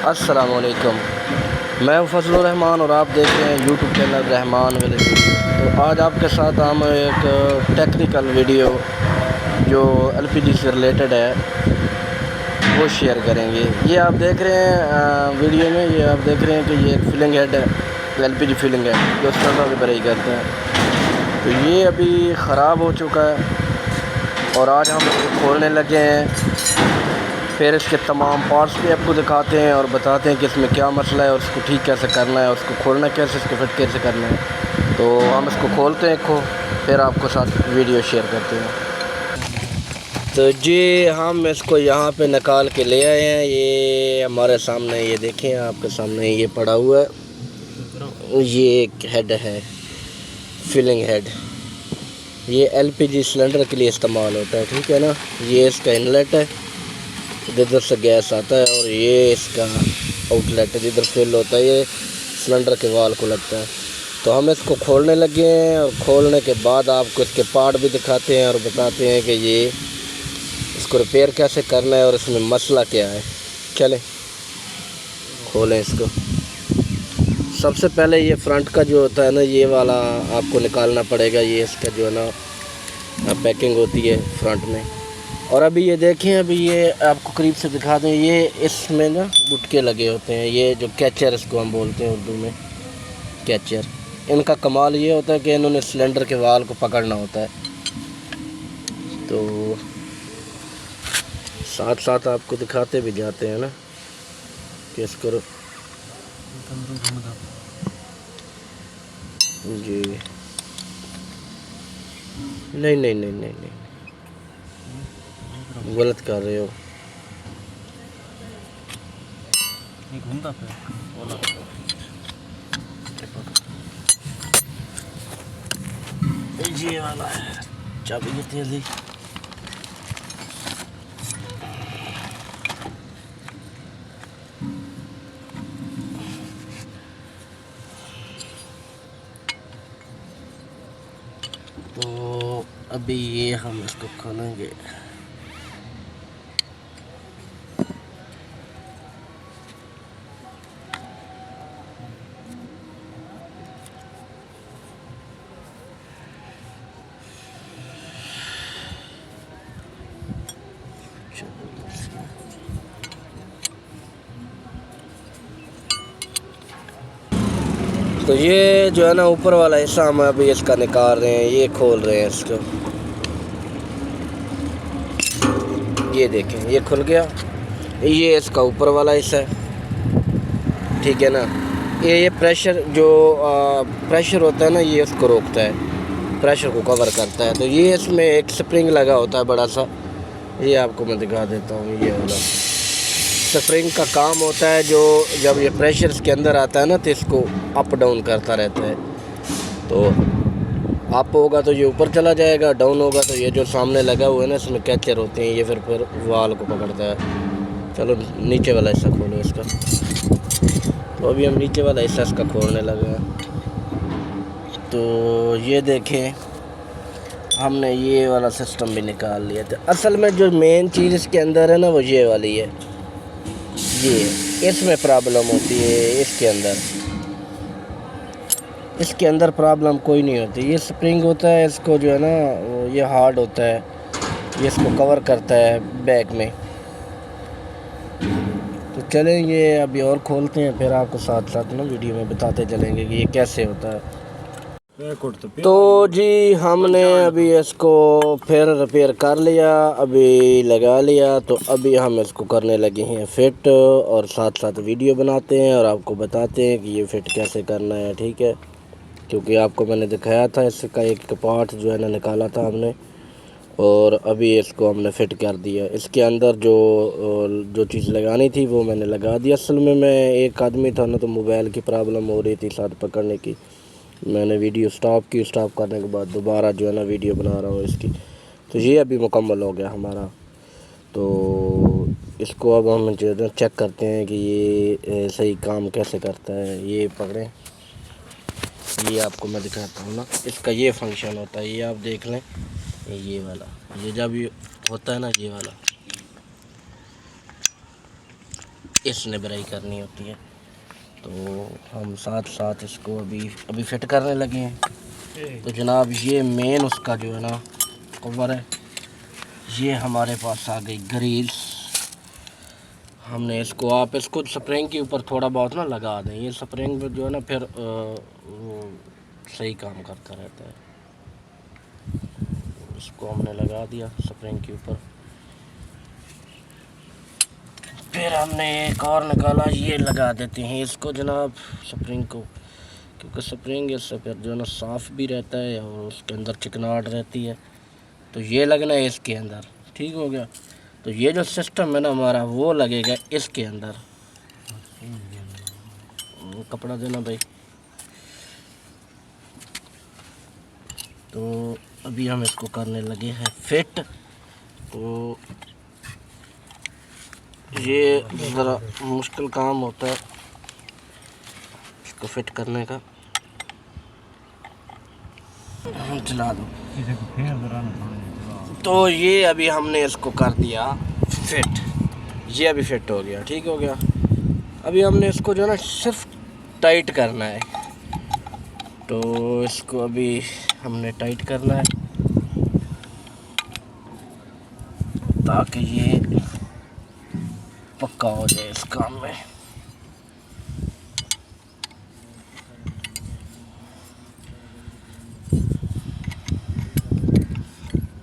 अस्सलामुअलैकुम। मैं फजलुर रहमान और आप देख रहे हैं यूट्यूब चैनल रहमान विलेज। तो आज आपके साथ हम एक टेक्निकल वीडियो जो एलपीजी से रिलेटेड है वो शेयर करेंगे। ये आप देख रहे हैं वीडियो में, ये आप देख रहे हैं कि ये एक फिलिंग हेड है, एलपीजी फिलिंग है जो सिलेंडर की भराई करते हैं। तो ये अभी ख़राब हो चुका है और आज हम इसको खोलने लगे हैं। फिर इसके तमाम पार्ट्स भी आपको दिखाते हैं और बताते हैं कि इसमें क्या मसला है और उसको ठीक कैसे करना है, उसको खोलना कैसे, इसको फिट कैसे करना है। तो हम इसको खोलते हैं फिर आपको साथ वीडियो शेयर करते हैं। तो जी हम इसको यहाँ पे निकाल के ले आए हैं। ये हमारे सामने, ये देखें आपके सामने ये पड़ा हुआ है। ये एक हेड है, फिलिंग हेड। ये एलपीजी सिलेंडर के लिए इस्तेमाल होता है, ठीक है ना। ये इसका इनलेट है, जिधर से गैस आता है, और ये इसका आउटलेट है जिधर फिल होता है, ये सिलेंडर के वाल को लगता है। तो हम इसको खोलने लगे हैं और खोलने के बाद आपको इसके पार्ट भी दिखाते हैं और बताते हैं कि ये इसको रिपेयर कैसे करना है और इसमें मसला क्या है। चलें खोलें इसको। सबसे पहले ये फ्रंट का जो होता है ना, ये वाला आपको निकालना पड़ेगा। ये इसका जो है ना पैकिंग होती है फ्रंट में। और अभी ये देखें, अभी ये आपको करीब से दिखा दें, ये इसमें ना गुटके लगे होते हैं, ये जो कैचर इसको हम बोलते हैं उर्दू में, कैचर। इनका कमाल ये होता है कि इन्होंने सिलेंडर के वाल को पकड़ना होता है। तो साथ साथ आपको दिखाते भी जाते हैं ना कि इसको जी नहीं नहीं नहीं नहीं नहीं गलत कर रहे हो। घूमता ये वाला है, चाबी कितनी है? तो अभी ये हम इसको खोलेंगे। तो ये जो है ना ऊपर वाला हिस्सा हम अभी इसका निकाल रहे हैं, ये खोल रहे हैं इसको। ये देखें, ये खुल गया। ये इसका ऊपर वाला हिस्सा है, ठीक है ना। ये प्रेशर जो प्रेशर होता है ना, ये उसको रोकता है, प्रेशर को कवर करता है। तो ये इसमें एक स्प्रिंग लगा होता है बड़ा सा, ये आपको मैं दिखा देता हूँ। ये वाला स्प्रिंग का काम होता है, जो जब ये प्रेशर इसके अंदर आता है ना तो इसको अप डाउन करता रहता है। तो अप होगा तो ये ऊपर चला जाएगा, डाउन होगा तो ये जो सामने लगा हुआ है ना, इसमें कैचर होते हैं, ये फिर वाल को पकड़ता है। चलो नीचे वाला हिस्सा खोलो इसका। तो अभी हम नीचे वाला हिस्सा इसका खोलने लगे हैं। तो ये देखें, हमने ये वाला सिस्टम भी निकाल लिया था। असल में जो मेन चीज़ इसके अंदर है ना, वो ये वाली है। ये इसमें प्रॉब्लम होती है, इसके अंदर प्रॉब्लम कोई नहीं होती। ये स्प्रिंग होता है, इसको जो है ना ये हार्ड होता है, ये इसको कवर करता है बैक में। तो चलें ये अभी और खोलते हैं, फिर आपको साथ साथ ना वीडियो में बताते चलेंगे कि ये कैसे होता है। तो जी हमने अभी इसको फिर रिपेयर कर लिया, अभी लगा लिया। तो अभी हम इसको करने लगे हैं फ़िट, और साथ साथ वीडियो बनाते हैं और आपको बताते हैं कि ये फ़िट कैसे करना है, ठीक है। क्योंकि आपको मैंने दिखाया था, इसका एक पार्ट जो है ना निकाला था हमने, और अभी इसको हमने फ़िट कर दिया। इसके अंदर जो चीज़ लगानी थी वो मैंने लगा दी। असल में मैं एक आदमी था ना, तो मोबाइल की प्रॉब्लम हो रही थी साथ पकड़ने की। मैंने वीडियो स्टॉप की, स्टॉप करने के बाद दोबारा जो है ना वीडियो बना रहा हूँ इसकी। तो ये अभी मुकम्मल हो गया हमारा। तो इसको अब हम जो है चेक करते हैं कि ये सही काम कैसे करता है। ये पकड़ें, ये आपको मैं दिखाता हूँ ना, इसका ये फंक्शन होता है, ये आप देख लें। ये वाला, ये जब ये होता है ना, ये वाला इसने बराई करनी होती है। तो हम साथ साथ इसको अभी फिट करने लगे हैं। तो जनाब ये मेन उसका जो है ना कवर है, ये हमारे पास आ गई ग्रिल्स। हमने इसको स्प्रिंग के ऊपर थोड़ा बहुत ना लगा दें, ये स्प्रिंग जो है ना फिर वो सही काम करता रहता है। इसको हमने लगा दिया स्प्रिंग के ऊपर। फिर हमने एक और निकाला, ये लगा देते हैं इसको जनाब स्प्रिंग को, क्योंकि स्प्रिंग इससे फिर जो है ना साफ़ भी रहता है और उसके अंदर चिकनाहट रहती है। तो ये लगना है इसके अंदर, ठीक हो गया। तो ये जो सिस्टम है ना हमारा वो लगेगा इसके अंदर। कपड़ा देना भाई। तो अभी हम इसको करने लगे हैं फिट। तो ये ज़रा मुश्किल काम होता है इसको फिट करने का। चला दो। तो ये अभी हमने इसको कर दिया फिट, ये अभी फिट हो गया, ठीक हो गया। अभी हमने इसको जो है ना सिर्फ टाइट करना है। तो इसको अभी हमने टाइट करना है ताकि ये पक्का हो जाए इस काम में।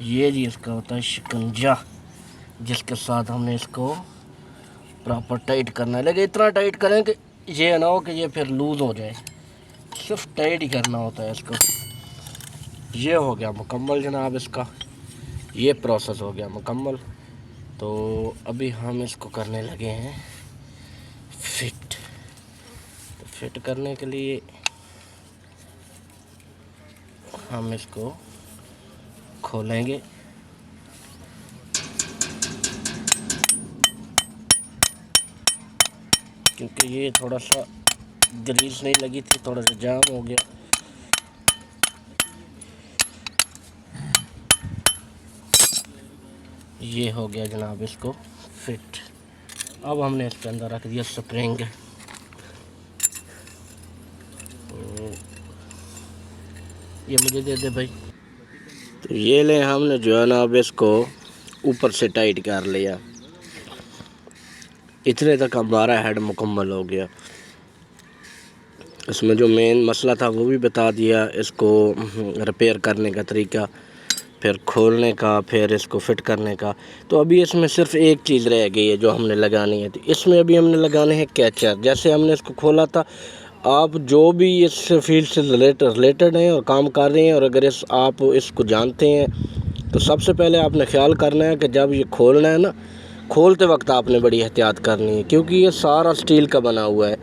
ये जी इसका होता है शिकंजा, जिसके साथ हमने इसको प्रॉपर टाइट करना है। लेकिन इतना टाइट करें कि ये ना हो कि ये फिर लूज़ हो जाए, सिर्फ टाइट ही करना होता है इसको। ये हो गया मुकम्मल जनाब, इसका ये प्रोसेस हो गया मुकम्मल। तो अभी हम इसको करने लगे हैं फिट। तो फिट करने के लिए हम इसको खोलेंगे। क्योंकि ये थोड़ा सा ग्रीस नहीं लगी थी, थोड़ा सा जाम हो गया। ये हो गया जनाब इसको फिट। अब हमने इसके अंदर रख दिया स्प्रिंग। तो ये मुझे दे दे भाई। तो ये ले हमने जो है ना अब इसको ऊपर से टाइट कर लिया। इतने तक हमारा हेड मुकम्मल हो गया। इसमें जो मेन मसला था वो भी बता दिया, इसको रिपेयर करने का तरीका, फिर खोलने का, फिर इसको फिट करने का। तो अभी इसमें सिर्फ एक चीज़ रह गई है जो हमने लगानी है। तो इसमें अभी हमने लगाने हैं कैचर। जैसे हमने इसको खोला था, आप जो भी इस फील्ड से रिलेटेड हैं और काम कर रहे हैं, और अगर आप इसको जानते हैं, तो सबसे पहले आपने ख्याल करना है कि जब ये खोलना है ना, खोलते वक्त आपने बड़ी एहतियात करनी है, क्योंकि ये सारा स्टील का बना हुआ है।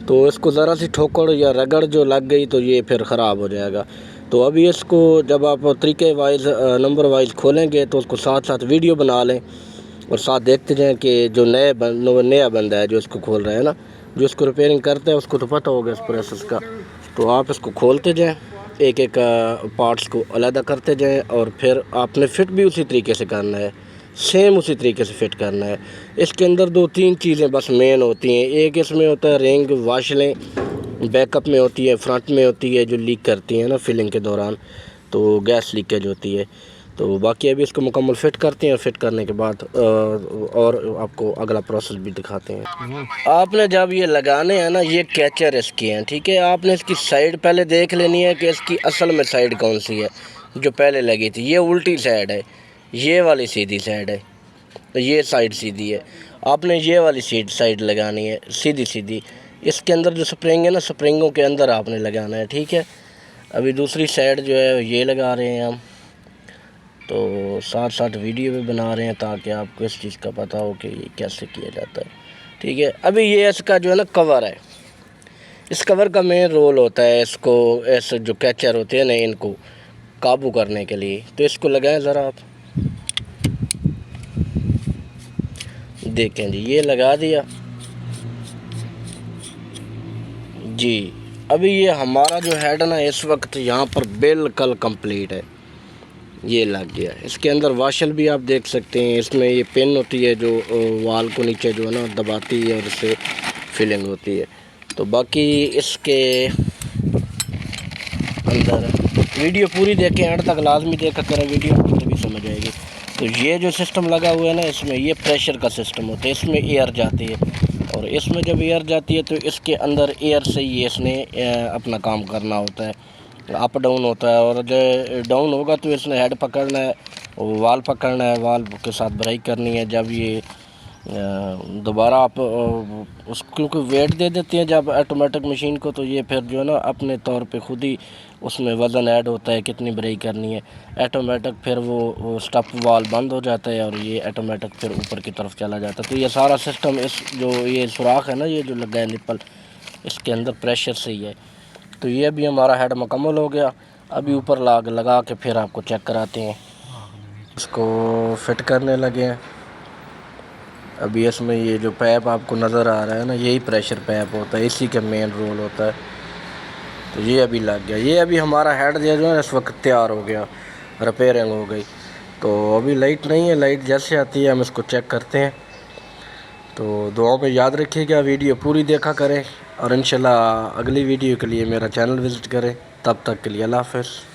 तो इसको ज़रा सी ठोकर या रगड़ जो लग गई तो ये फिर ख़राब हो जाएगा। तो अभी इसको जब आप तरीके वाइज नंबर वाइज खोलेंगे तो उसको साथ साथ वीडियो बना लें और साथ देखते जाएं कि जो नया बंदा है जो इसको खोल रहा है ना, जो इसको रिपेयरिंग करता है, उसको तो पता होगा इस प्रोसेस का। तो आप इसको खोलते जाएं, एक एक पार्ट्स को अलग करते जाएं, और फिर आपने फिट भी उसी तरीके से करना है, सेम उसी तरीके से फिट करना है। इसके अंदर 2-3 चीज़ें बस मेन होती हैं। एक इसमें होता है रिंग वाशलें, बैकअप में होती है, फ्रंट में होती है जो लीक करती है ना फिलिंग के दौरान, तो गैस लीकेज होती है। तो बाकी अभी इसको मुकम्मल फिट करते हैं, फिट करने के बाद और आपको अगला प्रोसेस भी दिखाते हैं। आपने जब ये लगाने हैं ना, ये कैचर इसकी हैं, ठीक है। आपने इसकी साइड पहले देख लेनी है कि इसकी असल में साइड कौन सी है। जो पहले लगी थी ये उल्टी साइड है, ये वाली सीधी साइड है, तो ये साइड सीधी है। आपने ये वाली साइड लगानी है सीधी सीधी। इसके अंदर जो स्प्रिंग है ना, स्प्रिंगों के अंदर आपने लगाना है, ठीक है। अभी दूसरी साइड जो है ये लगा रहे हैं हम, तो साथ साथ वीडियो भी बना रहे हैं ताकि आपको इस चीज़ का पता हो कि ये कैसे किया जाता है, ठीक है। अभी ये इसका जो है ना कवर है, इस कवर का मेन रोल होता है इसको, ऐसे जो कैचर होते हैं ना, इनको काबू करने के लिए। तो इसको लगाएं ज़रा आप, देखें जी, ये लगा दिया जी। अभी ये हमारा जो हेड ना इस वक्त यहाँ पर बिल्कुल कंप्लीट है, ये लग गया। इसके अंदर वाशल भी आप देख सकते हैं, इसमें ये पिन होती है जो वाल को नीचे जो है ना दबाती है और इससे फिलिंग होती है। तो बाकी इसके अंदर वीडियो पूरी देखें, एंड तक लाजमी देखा करें वीडियो, तभी समझ आएगी। तो ये जो सिस्टम लगा हुआ है ना, इसमें ये प्रेशर का सिस्टम होता है, इसमें एयर जाती है और इसमें जब एयर जाती है तो इसके अंदर एयर से ही इसने अपना काम करना होता है, अप डाउन होता है। और जो डाउन होगा तो इसने हेड पकड़ना है, वाल पकड़ना है, वाल के साथ ब्रेक करनी है। जब ये दोबारा आप उसको क्योंकि वेट दे देती हैं जब ऑटोमेटिक मशीन को, तो ये फिर जो है ना अपने तौर पे खुद ही उसमें वज़न ऐड होता है कितनी ब्रेक करनी है। ऑटोमेटिक फिर वो स्टॉप वाल बंद हो जाता है और ये ऑटोमेटिक फिर ऊपर की तरफ चला जाता है। तो ये सारा सिस्टम इस जो ये सुराख है ना, ये जो लगा है निप्पल, इसके अंदर प्रेशर से ही है। तो ये भी हमारा हेड मुकम्मल हो गया। अभी ऊपर लगा के फिर आपको चेक कराते हैं। इसको फिट करने लगे हैं। अभी इसमें ये जो पैप आपको नज़र आ रहा है ना, यही प्रेशर पैप होता है, इसी का मेन रोल होता है। तो ये अभी लग गया। ये अभी हमारा हेड जो है इस वक्त तैयार हो गया, रिपेयरिंग हो गई। तो अभी लाइट नहीं है, लाइट जैसे आती है हम इसको चेक करते हैं। तो दुआ में याद रखिएगा, वीडियो पूरी देखा करें और इंशाल्लाह अगली वीडियो के लिए मेरा चैनल विज़िट करें। तब तक के लिए अल्लाह हाफ़िज़।